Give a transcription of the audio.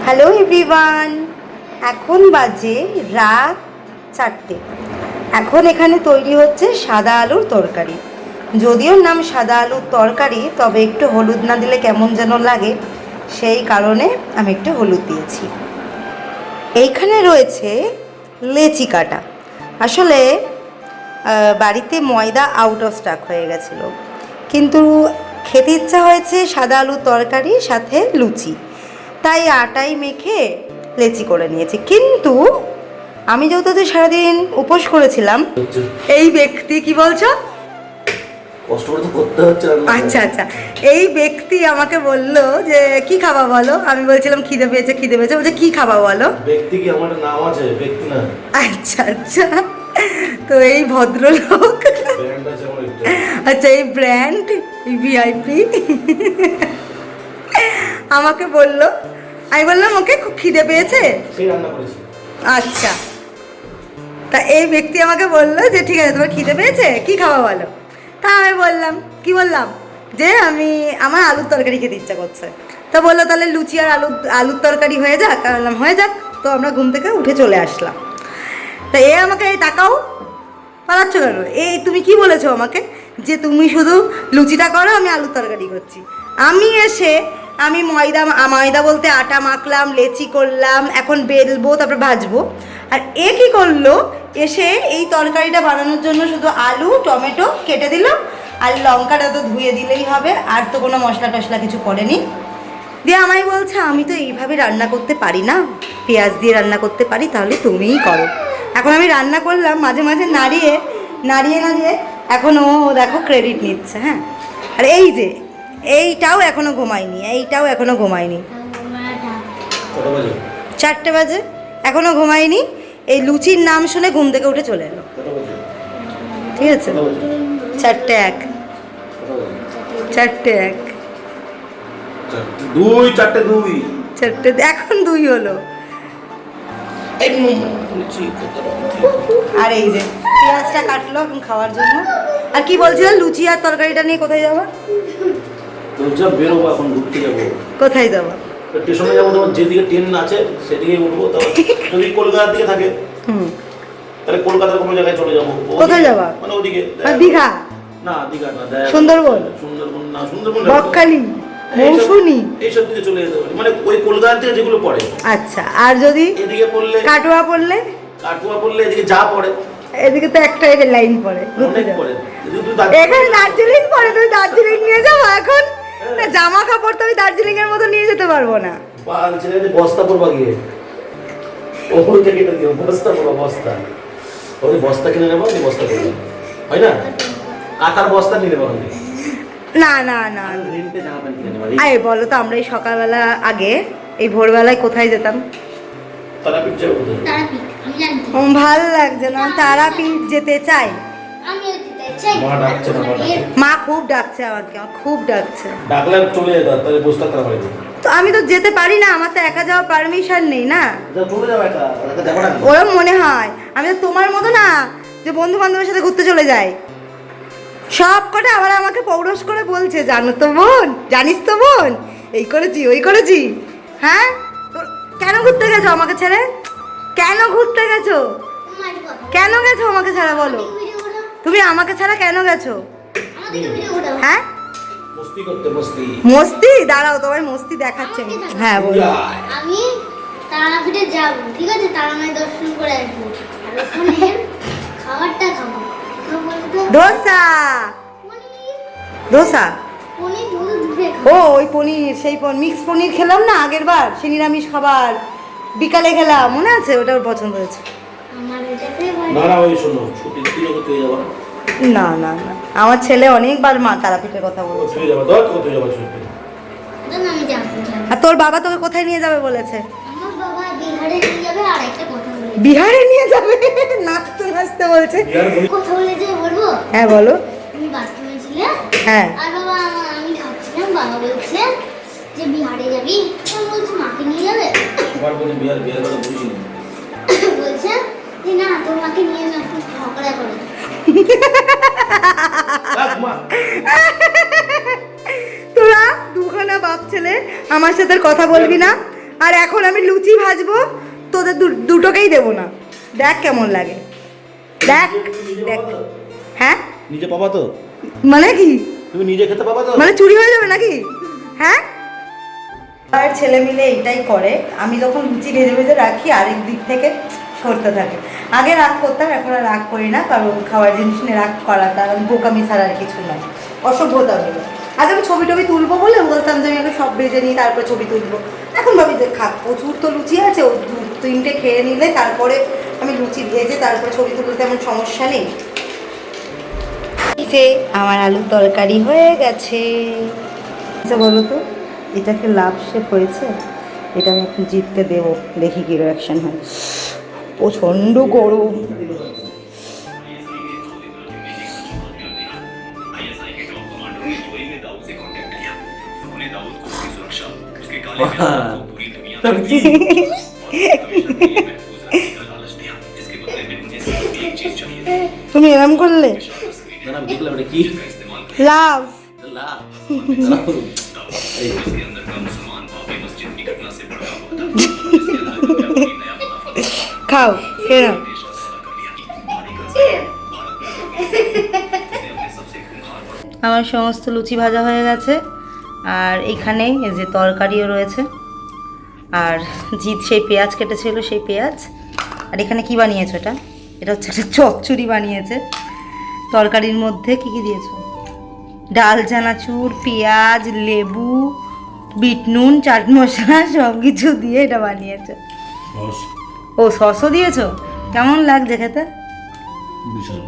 Hello everyone, এখন বাজে রাত 4টে। এখন এখানে তৈরি হচ্ছে সাদা আলুর তরকারি। যদিও নাম সাদা আলুর তরকারি, তবে একটু হলুদ না দিলে কেমন যেন লাগে, সেই কারণে আমি একটু হলুদ দিয়েছি। এইখানে রয়েছে লেচি কাটা। আসলে বাড়িতে ময়দা আউট অফ স্টক হয়ে গেছিলো, কিন্তু খেতে ইচ্ছা হয়েছে সাদা আলুর তরকারি সাথে লুচি, তাই আটাই মেখে লেচি করে নিয়েছি। কিন্তু আমি যেহেতু সারাদিন উপোস করেছিলাম, এই ব্যক্তি কি বলছো? কষ্ট করে তো করতে হচ্ছে। আচ্ছা আচ্ছা, এই ব্যক্তি আমাকে বললো যে কি খাবা বলো। আমি বলছিলাম খিদে পেয়েছে খিদে পেয়েছে, বলছে কি খাবা বলো। ব্যক্তি কি আমার নাম আছে, ব্যক্তি না। আচ্ছা আচ্ছা, তো এই ভদ্রলোক, আচ্ছা এই ব্র্যান্ড ভিআইপি আমাকে বললো, আমি বললাম ওকে খুব খিদে পেয়েছে, সেই রান্না করেছি। আচ্ছা, তা এই ব্যক্তি আমাকে বললো যে ঠিক আছে তোমার খিদে পেয়েছে কি খাওয়া বলো। তা আমি বললাম কি বললাম যে আমার আলুর তরকারি খেতে ইচ্ছা করছে। তো বললো তাহলে লুচি আর আলুর তরকারি হয়ে যাক। আমি বললাম হয়ে যাক। তো আমরা ঘুম থেকে উঠে চলে আসলাম। তা এ আমাকে এই তাকাও, পালাচ্ছ কেন? এই তুমি কি বলেছো আমাকে যে তুমি শুধু লুচিটা করো, আমি আলুর তরকারি করছি। আমি এসে ময়দা বলতে আটা মাখলাম, লেচি করলাম, এখন বেলবো তারপর ভাজবো। আর এ কী করলো, এসে এই তরকারিটা বানানোর জন্য শুধু আলু টমেটো কেটে দিল, আর লঙ্কাটা তো ধুয়ে দিলেই হবে, আর তো কোনো মশলা টশলা কিছু করেনি। দিয়ে আমায় বলছে আমি তো এইভাবে রান্না করতে পারি না, পেঁয়াজ দিয়ে রান্না করতে পারি, তাহলে তুমিই করো। এখন আমি রান্না করলাম, মাঝে মাঝে নাড়িয়ে নাড়িয়ে এখন ও দেখো ক্রেডিট নিচ্ছে। হ্যাঁ, আর এই যে এইটাও এখনো ঘুমায়নি, এইটাও এখনো ঘুমায়নি। 4টে বাজে, এখনো ঘুমায়নি। এই লুচির নাম শুনে ঘুম থেকে উঠে চলে এলো। ঠিক আছে, 4টে 1, 4টে 1, 4টে এখন 2 হলো। আর এই যে পেঁয়াজটা কাটলো এখন খাওয়ার জন্য। আর কি বলছিল, লুচি আর তরকারিটা নিয়ে কোথায় যাবো? বেরোবো, এখন ঘুরতে যাবো। কোথায় যাবো? স্টেশনে যাবো, তোমার যেদিকে ট্রেন আছে সেদিকে উঠবো। যদি কলকাতার দিকে থাকে তাহলে কলকাতার কোনো জায়গায় চলে যাবো। কোথায় যাবা? মানে ওদিকে দীঘা না, দীঘা না, সুন্দরবন না, সুন্দরবন বকখালি মৌসুমী এইসব দিকে চলে যেতে পারি, মানে ওই কলকাতা থেকে যেগুলো পড়ে। আচ্ছা, আর যদি এদিকে পড়লে কাটোয়া পড়লে এদিকে যা পড়ে, এদিকে তো একটা লাইন পড়ে, অনেক পড়ে। এখানে দার্জিলিং পড়ে, তুমি দার্জিলিং নিয়ে যাবো এখন? না, জামা কাপড় তো আমি দার্জিলিং এর মতো নিয়ে যেতে পারবো না। বস্তা পড়বা গিয়ে ওখান থেকে বস্তা পড়বা, বস্তা কিনে নেবো, বস্তা করবো, হয় না? কাকার বস্তা নিয়ে নেবো। না না না, আরে বলো তো, আমরা এই সকালবেলা আগে এই ভোরবেলায় কোথায় যেতাম? তারাপীঠ যাবো। ভাল লাগছে না, তারাপীঠ যেতে চাই। মা খুব ডাকছে আমাকে, খুব ডাকছে। ডাকলে চলে যেতাম, তাহলে বসতে পারবে। তো আমি তো যেতে পারি না, আমার তো একা যাওয়ার পারমিশন নেই না। চলে যাও একা, ওরম মনে হয় আমি তো তোমার মতো না যে বন্ধু বান্ধবের সাথে ঘুরতে চলে যাই। সব কটা আবার আমাকে পৌরস করে বলছে, জানো তো বোন, জানিস তো বোন, এই করেছি ওই করেছি। হ্যাঁ, কেন ঘুরতে গেছো আমাকে ছেড়ে? কেন ঘুরতে গেছো? কেন গেছো আমাকে ছাড়া? বলো, তুমি আমাকে ছাড়া কেন গেছো? হ্যাঁ, মস্তি। দাঁড়াও, তোমার মস্তি দেখাচ্ছে। হ্যাঁ বলো। আমি তারাপীঠে যাব, ঠিক আছে, তারামায়ের দর্শন করে আসবো, আর ওখানে খাবারটা খাবো। ধোসা। ও ওই পনির, সেই মিক্স পনির খেলাম না আগের বার, সে নিরামিষ খাবার বিকালে খেলাম, মনে আছে? ওটা ওর পছন্দ হয়েছে। না না না, আমার ছেলে অনেকবার মা তারাপীঠের কথা বলছে। আর তোর বাবা তোকে কোথায় নিয়ে যাবে বলেছে? বিহারে নিয়ে যাবে, নাচতে নাচতে বলছে। হ্যাঁ বলো। হ্যাঁ, আর বাবা আমি খাচ্ছিলাম, বাবা বলছে যে বিহারে যাবি, আমি বলছি মাকে নিয়ে যাবে। বলছে যে না, তোর মাকে নিয়ে যাও, খুব ঝগড়া করে। তোরা দুখানা বাপ ছেলে আমার সাথে কথা বলবি না, আর এখন আমি লুচি ভাজবো, তোদের দুটোকেই দেবো না। দেখ কেমন লাগে, দেখ দেখ। হ্যাঁ নিজে পাবা তো? মানে কি? তুমি নিজে খেতে পাবা তো? মানে চুরি হয়ে যাবে নাকি? হ্যাঁ, আর ছেলে মিলে এইটাই করে। আমি যখন লুচি ভেজে ভেজে রাখি, আরেক দিক থেকে সরতে থাকে। আগে রাগ করতাম, এখন আর রাগ করি না, কারণ খাওয়ার জিনিস নিয়ে রাগ করাটা বোকামি ছাড়া আর কিছু নয়, অসভ্যতা হলো। আগে আমি ছবি টবি তুলবো বলে বলতাম যে আমি আগে সব ভেজে নিই তারপর ছবি তুলবো। এখন ভাবি যে খা, প্রচুর তো লুচি আছে, ও 2-3টে খেয়ে নিলে তারপরে আমি লুচি ভেজে তারপরে ছবি তুলতে তেমন সমস্যা নেই। যে আমার আলুর তরকারি হয়ে গেছে। আচ্ছা বলো তো, এটাকে লাভ শেপ হয়েছে? এটা আমি এখন জিততে দেবো, দেখি কি রিয়াকশন হয়। প্রচণ্ড গরম। তুমি এরম করলে? না না, দেখলাম এটা কি লাভ। লাভ। খাও, খেয়ে নাও। আমার সমস্ত লুচি ভাজা হয়ে গেছে, আর এখানে এই যে তরকারিও রয়েছে, আর জিৎ সেই পেঁয়াজ কেটেছিল, সেই পেঁয়াজ। আর এখানে কি বানিয়েছো? এটা হচ্ছে একটা চচ্চড়ি বানিয়েছে। তরকারির মধ্যে কি কি দিয়েছো? ডাল চানাচুর, পেঁয়াজ, লেবু, বিট নুন, চাট মশলা সব কিছু দিয়ে এটা বানিয়েছে। ও সসও দিয়েছো? কেমন লাগছে খেতে? বিশাল।